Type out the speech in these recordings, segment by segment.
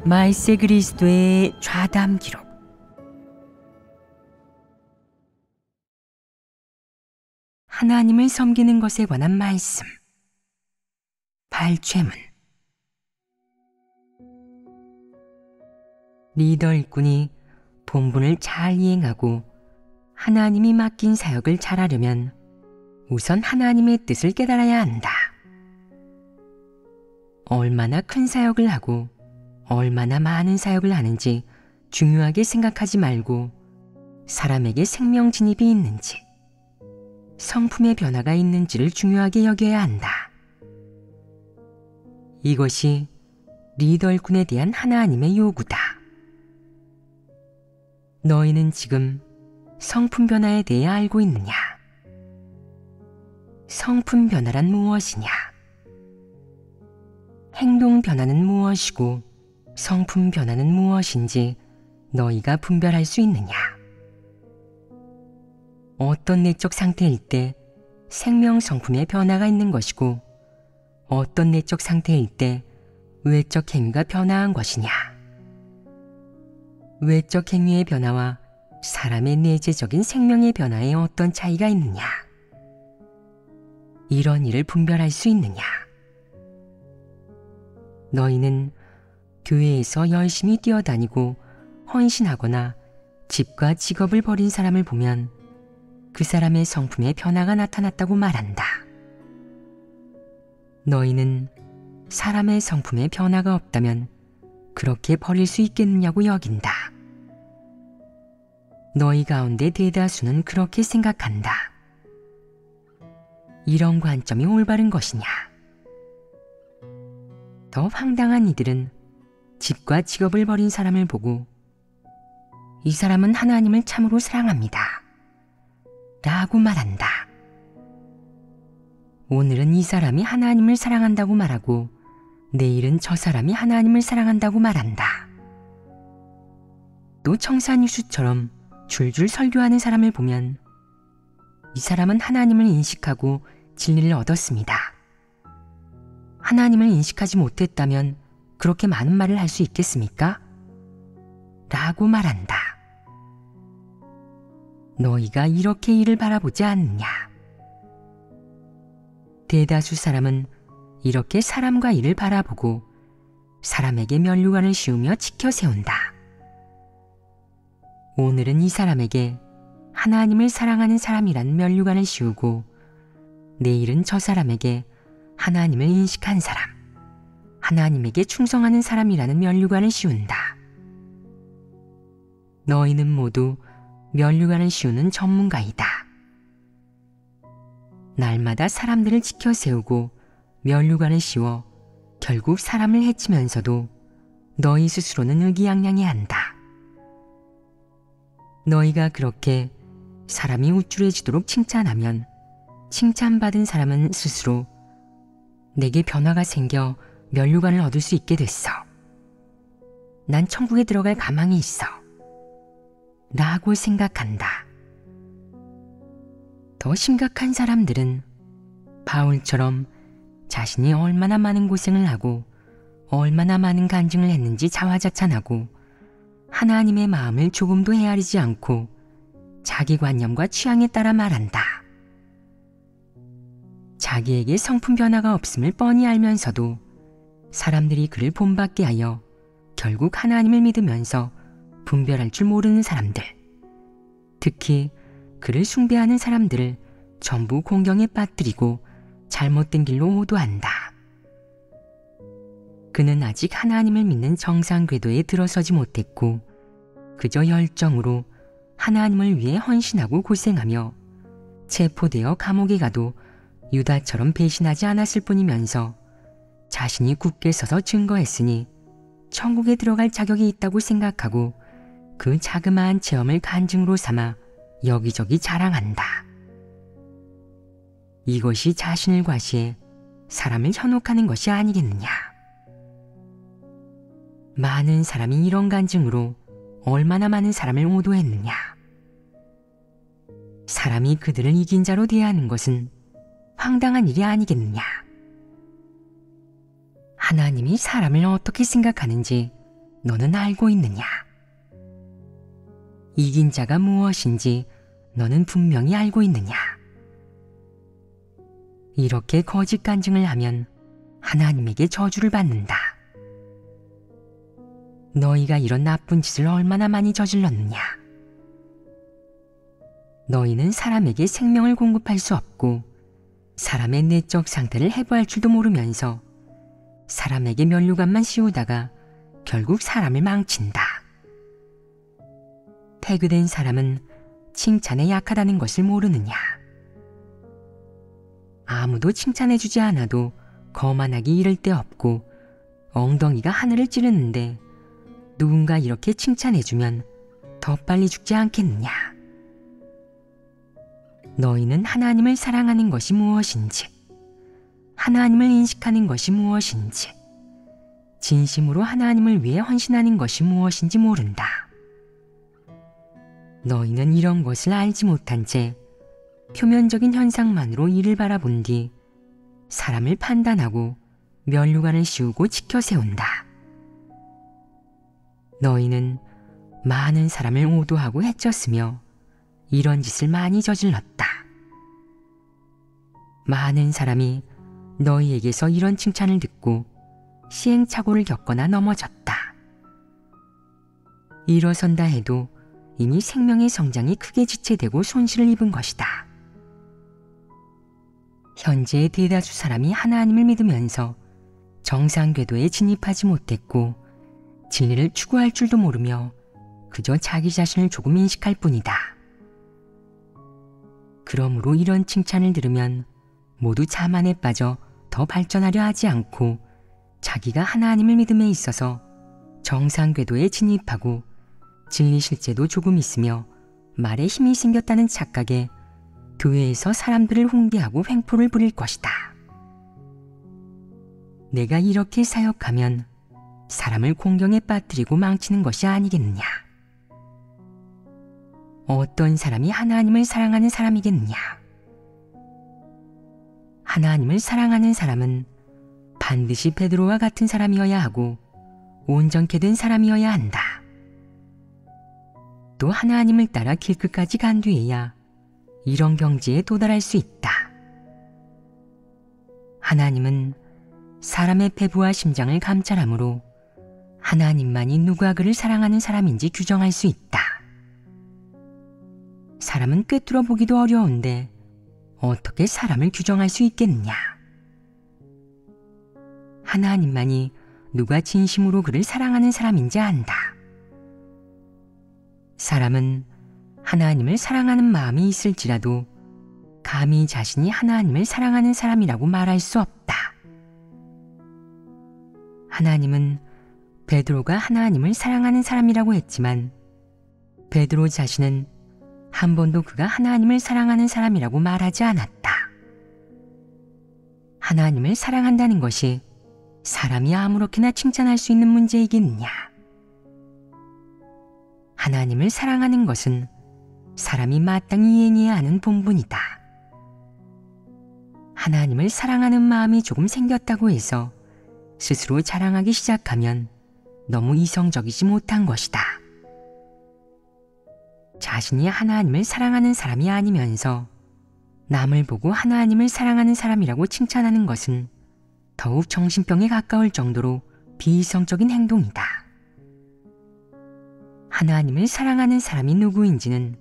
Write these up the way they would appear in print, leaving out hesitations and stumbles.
말세 그리스도의 좌담 기록. 하나님을 섬기는 것에 관한 말씀. 발췌문. 리더 일꾼이 본분을 잘 이행하고 하나님이 맡긴 사역을 잘하려면 우선 하나님의 뜻을 깨달아야 한다. 얼마나 큰 사역을 하고 얼마나 많은 사역을 하는지 중요하게 생각하지 말고 사람에게 생명 진입이 있는지, 성품의 변화가 있는지를 중요하게 여겨야 한다. 이것이 리더 일꾼에 대한 하나님의 요구다. 너희는 지금 성품 변화에 대해 알고 있느냐? 성품 변화란 무엇이냐? 행동 변화는 무엇이고 성품 변화는 무엇인지 너희가 분별할 수 있느냐? 어떤 내적 상태일 때 생명 성품의 변화가 있는 것이고 어떤 내적 상태일 때 외적 행위가 변화한 것이냐? 외적 행위의 변화와 사람의 내재적인 생명의 변화에 어떤 차이가 있느냐? 이런 일을 분별할 수 있느냐? 너희는 교회에서 열심히 뛰어다니고 헌신하거나 집과 직업을 버린 사람을 보면 그 사람의 성품에 변화가 나타났다고 말한다. 너희는 사람의 성품에 변화가 없다면 그렇게 버릴 수 있겠느냐고 여긴다. 너희 가운데 대다수는 그렇게 생각한다. 이런 관점이 올바른 것이냐? 더 황당한 이들은 집과 직업을 버린 사람을 보고 이 사람은 하나님을 참으로 사랑합니다 라고 말한다. 오늘은 이 사람이 하나님을 사랑한다고 말하고 내일은 저 사람이 하나님을 사랑한다고 말한다. 또 청산유수처럼 줄줄 설교하는 사람을 보면 이 사람은 하나님을 인식하고 진리를 얻었습니다. 하나님을 인식하지 못했다면 그렇게 많은 말을 할 수 있겠습니까? 라고 말한다. 너희가 이렇게 이를 바라보지 않느냐? 대다수 사람은 이렇게 사람과 일을 바라보고 사람에게 면류관을 씌우며 지켜 세운다. 오늘은 이 사람에게 하나님을 사랑하는 사람이란 면류관을 씌우고 내일은 저 사람에게 하나님을 인식한 사람, 하나님에게 충성하는 사람이라는 면류관을 씌운다. 너희는 모두 면류관을 씌우는 전문가이다. 날마다 사람들을 지켜 세우고 면류관을 씌워 결국 사람을 해치면서도 너희 스스로는 의기양양해한다. 너희가 그렇게 사람이 우쭐해지도록 칭찬하면 칭찬받은 사람은 스스로 내게 변화가 생겨 면류관을 얻을 수 있게 됐어. 난 천국에 들어갈 가망이 있어. 라고 생각한다. 더 심각한 사람들은 바울처럼 자신이 얼마나 많은 고생을 하고 얼마나 많은 간증을 했는지 자화자찬하고 하나님의 마음을 조금도 헤아리지 않고 자기 관념과 취향에 따라 말한다. 자기에게 성품 변화가 없음을 뻔히 알면서도 사람들이 그를 본받게 하여 결국 하나님을 믿으면서 분별할 줄 모르는 사람들, 특히 그를 숭배하는 사람들을 전부 공경에 빠뜨리고 잘못된 길로 호도한다. 그는 아직 하나님을 믿는 정상 궤도에 들어서지 못했고 그저 열정으로 하나님을 위해 헌신하고 고생하며 체포되어 감옥에 가도 유다처럼 배신하지 않았을 뿐이면서 자신이 굳게 서서 증거했으니 천국에 들어갈 자격이 있다고 생각하고 그 자그마한 체험을 간증으로 삼아 여기저기 자랑한다. 이것이 자신을 과시해 사람을 현혹하는 것이 아니겠느냐? 많은 사람이 이런 간증으로 얼마나 많은 사람을 오도했느냐? 사람이 그들을 이긴 자로 대하는 것은 황당한 일이 아니겠느냐? 하나님이 사람을 어떻게 생각하는지 너는 알고 있느냐? 이긴 자가 무엇인지 너는 분명히 알고 있느냐? 이렇게 거짓 간증을 하면 하나님에게 저주를 받는다. 너희가 이런 나쁜 짓을 얼마나 많이 저질렀느냐? 너희는 사람에게 생명을 공급할 수 없고 사람의 내적 상태를 해부할 줄도 모르면서 사람에게 면류관만 씌우다가 결국 사람을 망친다. 폐교된 사람은 칭찬에 약하다는 것을 모르느냐? 아무도 칭찬해주지 않아도 거만하기 이를 데 없고 엉덩이가 하늘을 찌르는데 누군가 이렇게 칭찬해주면 더 빨리 죽지 않겠느냐? 너희는 하나님을 사랑하는 것이 무엇인지, 하나님을 인식하는 것이 무엇인지, 진심으로 하나님을 위해 헌신하는 것이 무엇인지 모른다. 너희는 이런 것을 알지 못한 채 표면적인 현상만으로 이를 바라본 뒤 사람을 판단하고 면류관을 씌우고 지켜 세운다. 너희는 많은 사람을 오도하고 해쳤으며 이런 짓을 많이 저질렀다. 많은 사람이 너희에게서 이런 칭찬을 듣고 시행착오를 겪거나 넘어졌다. 일어선다 해도 이미 생명의 성장이 크게 지체되고 손실을 입은 것이다. 현재의 대다수 사람이 하나님을 믿으면서 정상 궤도에 진입하지 못했고 진리를 추구할 줄도 모르며 그저 자기 자신을 조금 인식할 뿐이다. 그러므로 이런 칭찬을 들으면 모두 자만에 빠져 더 발전하려 하지 않고 자기가 하나님을 믿음에 있어서 정상 궤도에 진입하고 진리 실제도 조금 있으며 말에 힘이 생겼다는 착각에 교회에서 사람들을 훈계하고 횡포를 부릴 것이다. 내가 이렇게 사역하면 사람을 공경에 빠뜨리고 망치는 것이 아니겠느냐? 어떤 사람이 하나님을 사랑하는 사람이겠느냐? 하나님을 사랑하는 사람은 반드시 베드로와 같은 사람이어야 하고 온전케 된 사람이어야 한다. 또 하나님을 따라 길끝까지 간 뒤에야 이런 경지에 도달할 수 있다. 하나님은 사람의 배부와 심장을 감찰함으로 하나님만이 누가 그를 사랑하는 사람인지 규정할 수 있다. 사람은 꿰뚫어 보기도 어려운데 어떻게 사람을 규정할 수 있겠느냐? 하나님만이 누가 진심으로 그를 사랑하는 사람인지 안다. 사람은 하나님을 사랑하는 마음이 있을지라도 감히 자신이 하나님을 사랑하는 사람이라고 말할 수 없다. 하나님은 베드로가 하나님을 사랑하는 사람이라고 했지만 베드로 자신은 한 번도 그가 하나님을 사랑하는 사람이라고 말하지 않았다. 하나님을 사랑한다는 것이 사람이 아무렇게나 칭찬할 수 있는 문제이겠느냐? 하나님을 사랑하는 것은 사람이 마땅히 이행해야 하는 본분이다. 하나님을 사랑하는 마음이 조금 생겼다고 해서 스스로 자랑하기 시작하면 너무 이성적이지 못한 것이다. 자신이 하나님을 사랑하는 사람이 아니면서 남을 보고 하나님을 사랑하는 사람이라고 칭찬하는 것은 더욱 정신병에 가까울 정도로 비이성적인 행동이다. 하나님을 사랑하는 사람이 누구인지는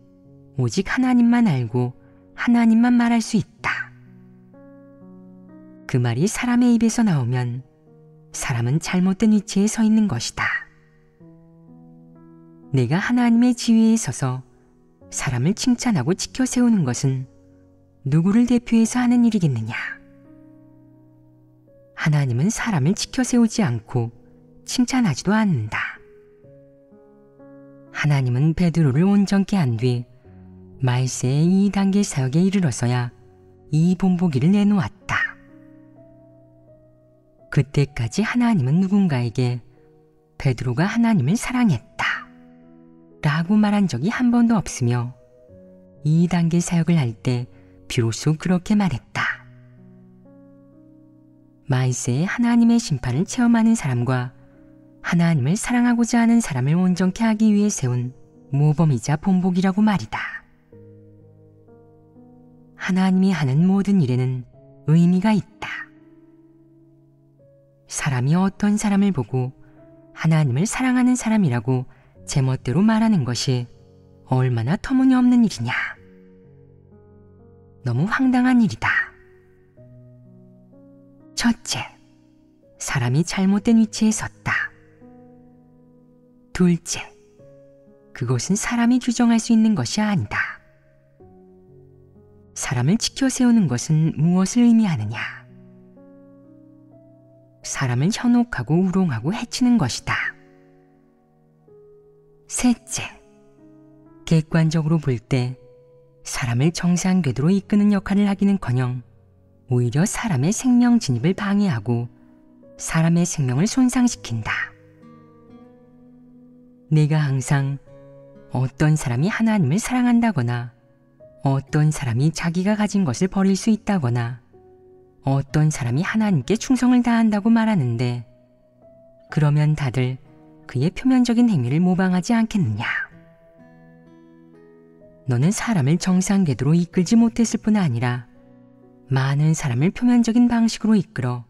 오직 하나님만 알고 하나님만 말할 수 있다. 그 말이 사람의 입에서 나오면 사람은 잘못된 위치에 서 있는 것이다. 내가 하나님의 지위에 서서 사람을 칭찬하고 지켜 세우는 것은 누구를 대표해서 하는 일이겠느냐? 하나님은 사람을 지켜 세우지 않고 칭찬하지도 않는다. 하나님은 베드로를 온전케 한 뒤 말세의 2단계 사역에 이르러서야 이 본보기를 내놓았다. 그때까지 하나님은 누군가에게 베드로가 하나님을 사랑했다 라고 말한 적이 한 번도 없으며 2단계 사역을 할 때 비로소 그렇게 말했다. 말세에 하나님의 심판을 체험하는 사람과 하나님을 사랑하고자 하는 사람을 온전케 하기 위해 세운 모범이자 본보기라고 말이다. 하나님이 하는 모든 일에는 의미가 있다. 사람이 어떤 사람을 보고 하나님을 사랑하는 사람이라고 제멋대로 말하는 것이 얼마나 터무니없는 일이냐. 너무 황당한 일이다. 첫째, 사람이 잘못된 위치에 섰다. 둘째, 그것은 사람이 규정할 수 있는 것이 아니다. 사람을 지켜 세우는 것은 무엇을 의미하느냐? 사람을 현혹하고 우롱하고 해치는 것이다. 셋째, 객관적으로 볼 때 사람을 정상 궤도로 이끄는 역할을 하기는커녕 오히려 사람의 생명 진입을 방해하고 사람의 생명을 손상시킨다. 내가 항상 어떤 사람이 하나님을 사랑한다거나 어떤 사람이 자기가 가진 것을 버릴 수 있다거나 어떤 사람이 하나님께 충성을 다한다고 말하는데, 그러면 다들 그의 표면적인 행위를 모방하지 않겠느냐? 너는 사람을 정상 궤도로 이끌지 못했을 뿐 아니라 많은 사람을 표면적인 방식으로 이끌어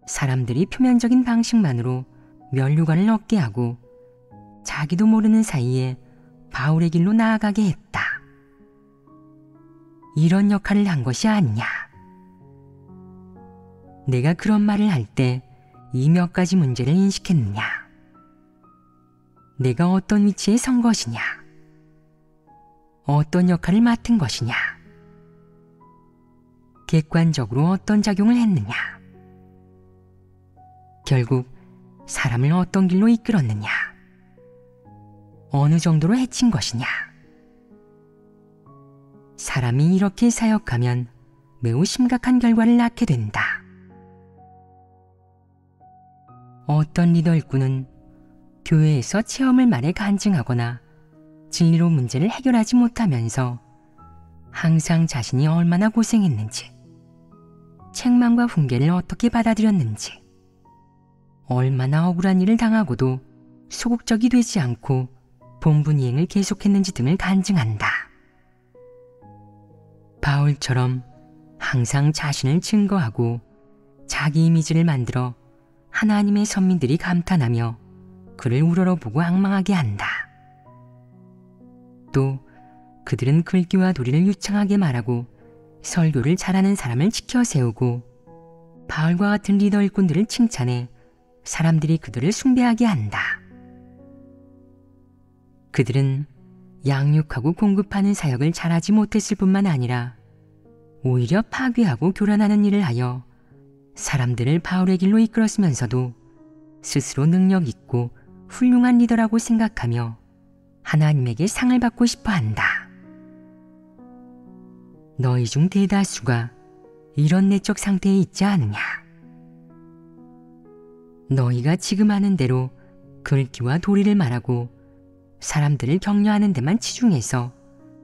사람들이 표면적인 방식만으로 면류관을 얻게 하고 자기도 모르는 사이에 바울의 길로 나아가게 했다. 이런 역할을 한 것이 아니냐? 내가 그런 말을 할 때 이 몇 가지 문제를 인식했느냐? 내가 어떤 위치에 선 것이냐? 어떤 역할을 맡은 것이냐? 객관적으로 어떤 작용을 했느냐? 결국 사람을 어떤 길로 이끌었느냐? 어느 정도로 해친 것이냐? 사람이 이렇게 사역하면 매우 심각한 결과를 낳게 된다. 어떤 리더 일꾼은 교회에서 체험을 말해 간증하거나 진리로 문제를 해결하지 못하면서 항상 자신이 얼마나 고생했는지, 책망과 훈계를 어떻게 받아들였는지, 얼마나 억울한 일을 당하고도 소극적이 되지 않고 본분 이행을 계속했는지 등을 간증한다. 바울처럼 항상 자신을 증거하고 자기 이미지를 만들어 하나님의 선민들이 감탄하며 그를 우러러보고 앙망하게 한다. 또 그들은 글귀와 도리를 유창하게 말하고 설교를 잘하는 사람을 지켜 세우고 바울과 같은 리더 일꾼들을 칭찬해 사람들이 그들을 숭배하게 한다. 그들은 양육하고 공급하는 사역을 잘하지 못했을 뿐만 아니라 오히려 파괴하고 교란하는 일을 하여 사람들을 바울의 길로 이끌었으면서도 스스로 능력 있고 훌륭한 리더라고 생각하며 하나님에게 상을 받고 싶어 한다. 너희 중 대다수가 이런 내적 상태에 있지 않느냐? 너희가 지금 하는 대로 글귀와 도리를 말하고 사람들을 격려하는 데만 치중해서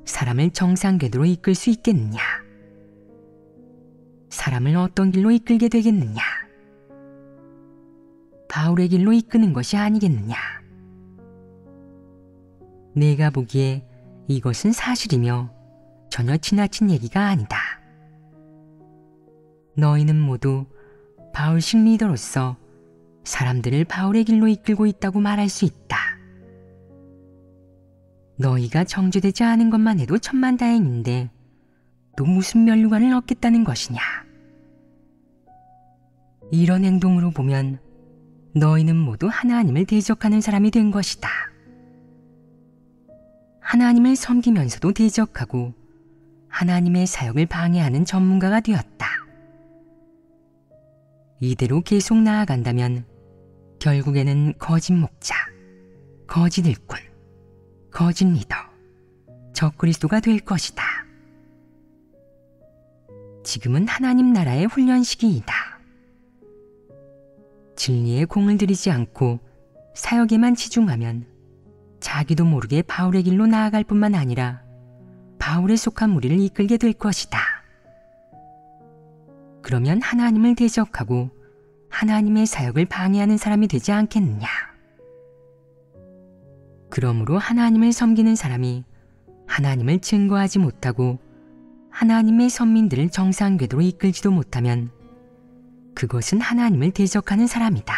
사람을 정상 궤도로 이끌 수 있겠느냐? 사람을 어떤 길로 이끌게 되겠느냐? 바울의 길로 이끄는 것이 아니겠느냐? 내가 보기에 이것은 사실이며 전혀 지나친 얘기가 아니다. 너희는 모두 바울식 리더로서 사람들을 바울의 길로 이끌고 있다고 말할 수 있다. 너희가 정죄되지 않은 것만 해도 천만다행인데 또 무슨 면류관을 얻겠다는 것이냐? 이런 행동으로 보면 너희는 모두 하나님을 대적하는 사람이 된 것이다. 하나님을 섬기면서도 대적하고 하나님의 사역을 방해하는 전문가가 되었다. 이대로 계속 나아간다면 결국에는 거짓 목자, 거짓 일꾼, 거짓 리더, 적그리스도가 될 것이다. 지금은 하나님 나라의 훈련 시기이다. 진리에 공을 들이지 않고 사역에만 치중하면 자기도 모르게 바울의 길로 나아갈 뿐만 아니라 바울에 속한 무리를 이끌게 될 것이다. 그러면 하나님을 대적하고 하나님의 사역을 방해하는 사람이 되지 않겠느냐? 그러므로 하나님을 섬기는 사람이 하나님을 증거하지 못하고 하나님의 선민들을 정상궤도로 이끌지도 못하면 그것은 하나님을 대적하는 사람이다.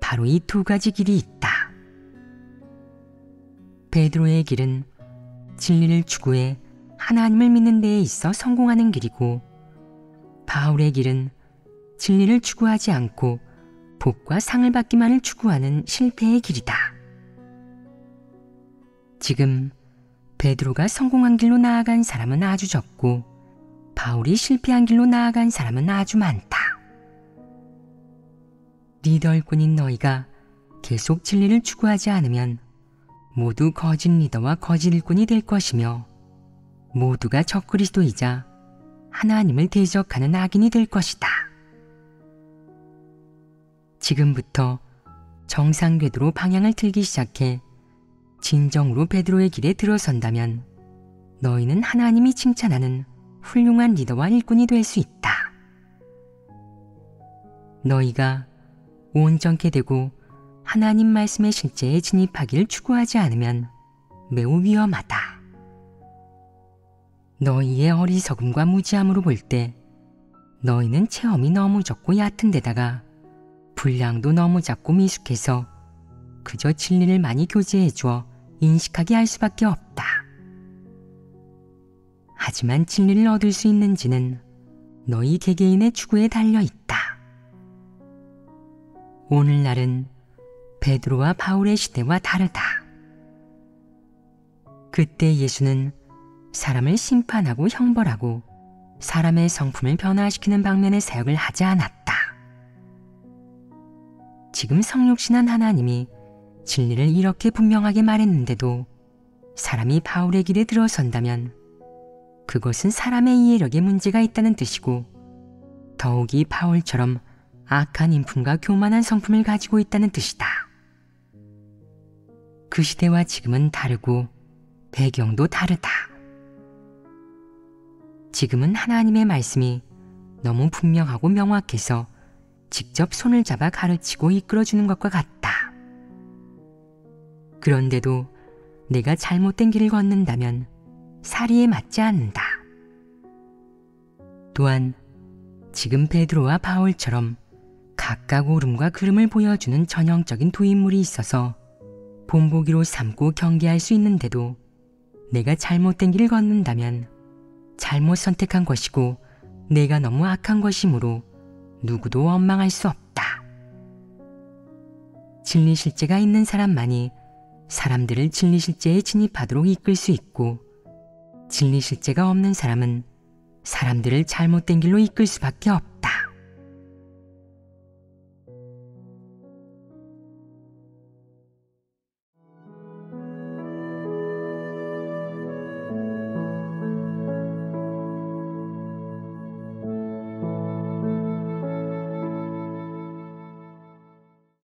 바로 이 두 가지 길이 있다. 베드로의 길은 진리를 추구해 하나님을 믿는 데에 있어 성공하는 길이고, 바울의 길은 진리를 추구하지 않고 복과 상을 받기만을 추구하는 실패의 길이다. 지금 베드로가 성공한 길로 나아간 사람은 아주 적고 바울이 실패한 길로 나아간 사람은 아주 많다. 리더 일꾼인 너희가 계속 진리를 추구하지 않으면 모두 거짓 리더와 거짓 일꾼이 될 것이며 모두가 적그리스도이자 하나님을 대적하는 악인이 될 것이다. 지금부터 정상궤도로 방향을 틀기 시작해 진정으로 베드로의 길에 들어선다면 너희는 하나님이 칭찬하는 훌륭한 리더와 일꾼이 될 수 있다. 너희가 온전케 되고 하나님 말씀의 실제에 진입하기를 추구하지 않으면 매우 위험하다. 너희의 어리석음과 무지함으로 볼 때 너희는 체험이 너무 적고 얕은 데다가 분량도 너무 작고 미숙해서 그저 진리를 많이 교제해 주어 인식하게 할 수밖에 없다. 하지만 진리를 얻을 수 있는지는 너희 개개인의 추구에 달려 있다. 오늘날은 베드로와 바울의 시대와 다르다. 그때 예수는 사람을 심판하고 형벌하고 사람의 성품을 변화시키는 방면의 사역을 하지 않았다. 지금 성육신한 하나님이 진리를 이렇게 분명하게 말했는데도 사람이 바울의 길에 들어선다면 그것은 사람의 이해력에 문제가 있다는 뜻이고 더욱이 바울처럼 악한 인품과 교만한 성품을 가지고 있다는 뜻이다. 그 시대와 지금은 다르고 배경도 다르다. 지금은 하나님의 말씀이 너무 분명하고 명확해서 직접 손을 잡아 가르치고 이끌어주는 것과 같다. 그런데도 내가 잘못된 길을 걷는다면 사리에 맞지 않는다. 또한 지금 베드로와 바울처럼 각각 옳음과 그름을 보여주는 전형적인 두 인물이 있어서 본보기로 삼고 경계할 수 있는데도 내가 잘못된 길을 걷는다면 잘못 선택한 것이고 내가 너무 악한 것이므로 누구도 원망할 수 없다. 진리 실제가 있는 사람만이 사람들을 진리 실제에 진입하도록 이끌 수 있고 진리 실제가 없는 사람은 사람들을 잘못된 길로 이끌 수밖에 없다.